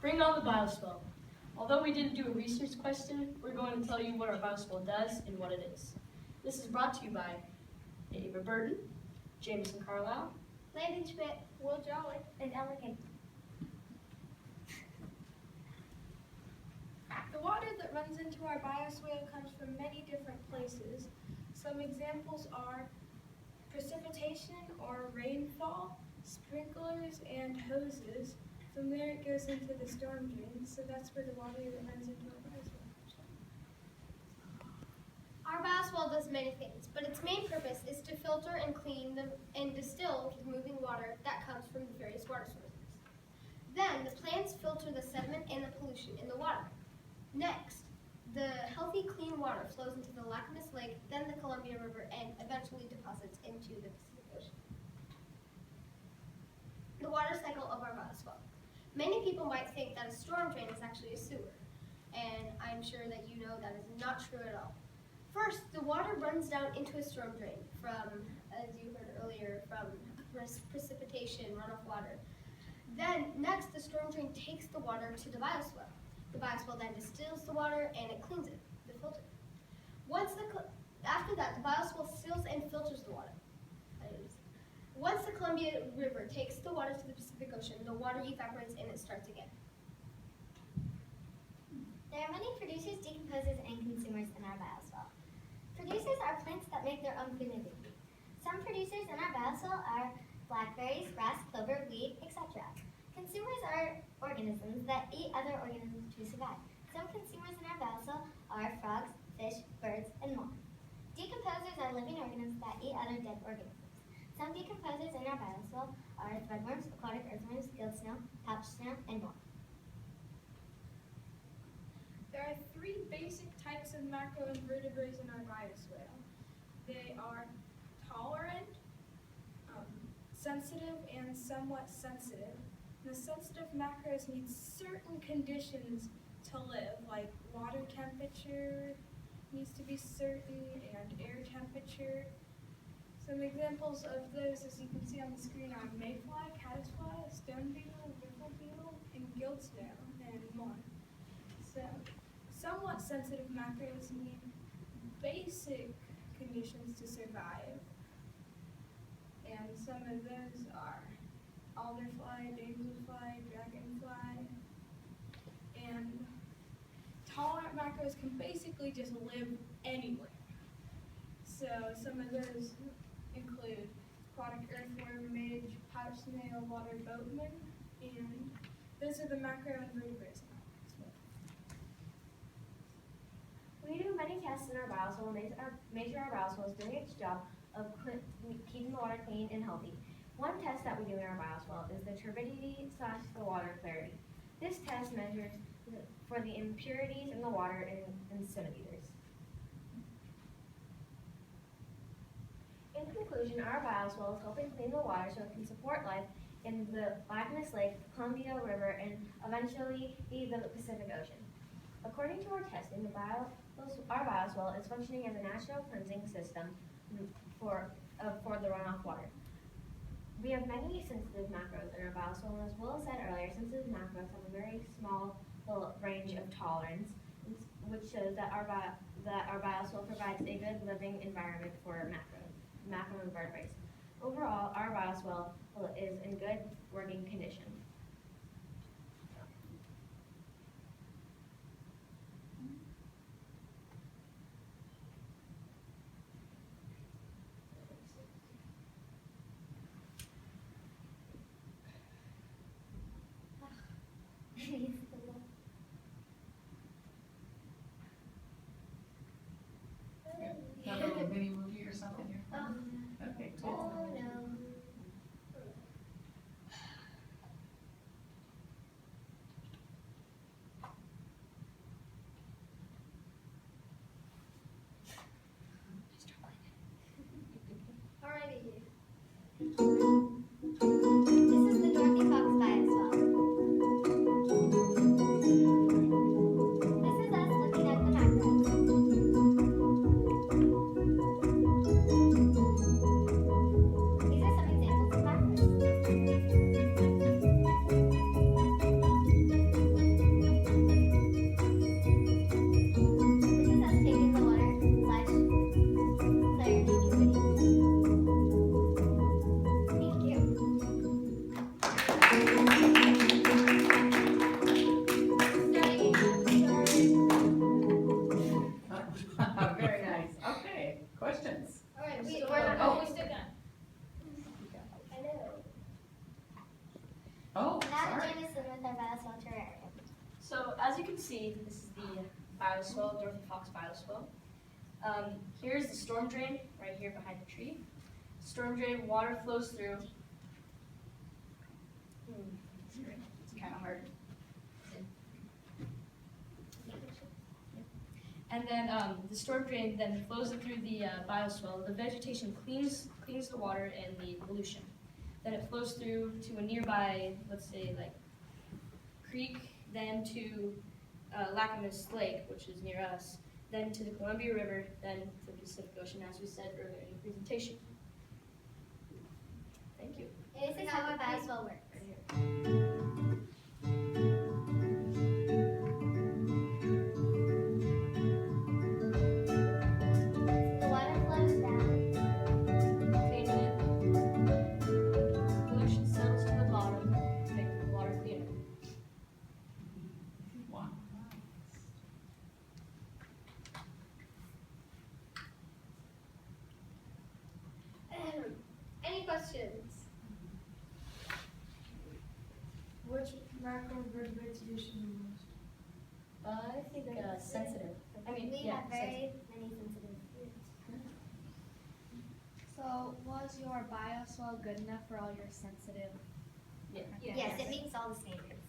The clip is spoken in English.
Bring on the bioswale. Although we didn't do a research question, we're going to tell you what our bioswale does and what it is. This is brought to you by Ava Burton, Jameson Carlisle, Landon Schmidt, Will Jolly, and Ellen King. The water that runs into our bioswale comes from many different places. Some examples are precipitation or rainfall, sprinklers, and hoses. From there it goes into the storm drain, so that's where the water that runs into our bioswale comes from. Our bioswale does many things, but its main purpose is to filter and clean and distill the moving water that comes from the various water sources. Then the plants filter the sediment and the pollution in the water. Next, the healthy, clean water flows into the Lacamas Lake, then the Columbia River, and eventually deposits into the Pacific Ocean. The water cycle of our bioswale. Many people might think that a storm drain is actually a sewer, and I'm sure that you know that is not true at all. First, the water runs down into a storm drain from, as you heard earlier, from precipitation, runoff water. Then, next, the storm drain takes the water to the bioswale. The bioswale then distills the water and it cleans it, the filter. After that, the bioswale seals and filters the water. Once the Columbia River takes the water to the Pacific Ocean, the water evaporates and it starts again. There are many producers, decomposers, and consumers in our bioswale. Producers are plants that make their own food and food. Some producers in our bioswale are blackberries, grass, clover, weed, etc. Consumers are organisms that eat other organisms to survive. Some consumers in our bioswale are frogs, fish, birds, and more. Decomposers are living organisms that eat other dead organisms. Some decomposers in our bioswale are threadworms, aquatic earthworms, gill snail, pouch snail, and more. There are three basic types of macroinvertebrates in our bioswale. They are tolerant, sensitive, and somewhat sensitive. The sensitive macros need certain conditions to live, like water temperature needs to be certain and air temperature. Some examples of those, as you can see on the screen, are mayfly, caddisfly, stone beetle, wiffle beetle, and gill snail, and more. So, somewhat sensitive macros need basic conditions to survive, and some of those are alderfly, damselfly, dragonfly, and tolerant macros can basically just live anywhere. So some of those include aquatic earthworm, midge, pouch snail, water boatman, and those are the macroinvertebrates. We do many tests in our bioswale and make sure our bioswale is doing its job of keeping the water clean and healthy. One test that we do in our bioswale is the turbidity/the water clarity. This test measures for the impurities in the water in centimeters. In conclusion, our bioswale is helping clean the water so it can support life in the Lacamas Lake, Columbia River, and eventually the Pacific Ocean. According to our testing, our bioswale is functioning as a natural cleansing system for the runoff water. We have many sensitive macros in our bioswale, and as Will said earlier, sensitive macros have a very small range of tolerance, which shows that our bioswale provides a good living environment for macroinvertebrates. Overall, our bioswale is in good working condition. Another little mini movie or something here? Oh, Okay, cool. no. with our bioswale terrarium. So as you can see, this is the bioswale, Dorothy Fox bioswale. Here's the storm drain right here behind the tree. Storm drain, water flows through. It's kind of hard. And then the storm drain then flows it through the bioswale. The vegetation cleans the water and the pollution. Then it flows through to a nearby, let's say like creek, then to Lacamas Lake, which is near us, then to the Columbia River, then to the Pacific Ocean, as we said earlier in the presentation. Thank you. This is how our bioswale works. The water flows down. Cleaning it. Pollution settles to the bottom, making the water cleaner. Wow. Any questions? Which macroinvertebrates do you see most? I think sensitive. I mean, We yeah, have very many sensitive foods. So was your bioswale good enough for all your sensitive? Yeah. Yes, it meets all the standards.